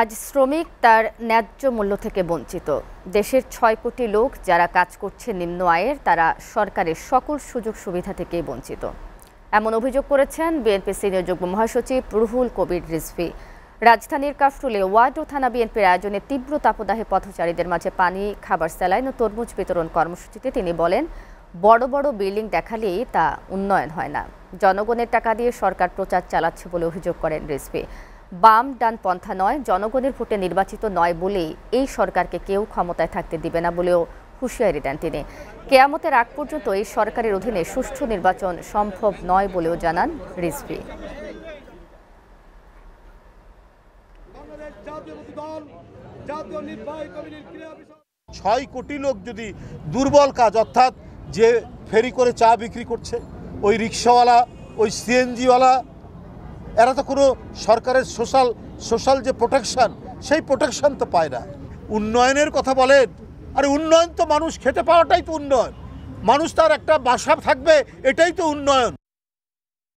আজ শ্রমিক তার ন্যায্য মূল্য থেকে বঞ্চিত। দেশের ৬ কোটি লোক যারা কাজ করছে নিম্ন আয়ের, তারা সরকারের সকল সুযোগ সুবিধা থেকেই বঞ্চিত। এমন অভিযোগ করেছেন বিএনপি সিনিয়র যুগ্ম মহাসচিব রুহুল কবির রিজভী। রাজধানীর কাফরুলে ওয়ার্ড ও থানা বিএনপির আয়োজনে তীব্র তাপদাহে পথচারীদের মাঝে পানি, খাবার, স্যালাইন ও তরমুজ বিতরণ কর্মসূচিতে তিনি বলেন, বড় বড় বিল্ডিং দেখালেই তা উন্নয়ন হয় না। জনগণের টাকা দিয়ে সরকার প্রচার চালাচ্ছে বলে অভিযোগ করেন রিজভী। বাম ডান পন্থা নয়, জনগণের ভোটে নির্বাচিত নয় বলেই এই সরকারকে কেউ ক্ষমতায় থাকতে দিবে না বলেও হুঁশিয়ারি দেন তিনি। কেয়ামতের আগ পর্যন্ত এই সরকারের অধীনে সুষ্ঠু নির্বাচন সম্ভব নয় বলেও জানান রিজভী। ৬ কোটি লোক যদি দুর্বল কাজ, অর্থাৎ যে ফেরি করে চা বিক্রি করছে, ওই রিক্সাওয়ালা, ওই সিএনজিওয়ালা, এরা তো কোনো সরকারের সোশ্যাল যে প্রোটেকশন, সেই প্রোটেকশন তো পায় না। উন্নয়নের কথা বলেন, আরে উন্নয়ন তো মানুষ খেতে পাওয়াটাই তো উন্নয়ন। মানুষ তার একটা বাসা থাকবে, এটাই তো উন্নয়ন।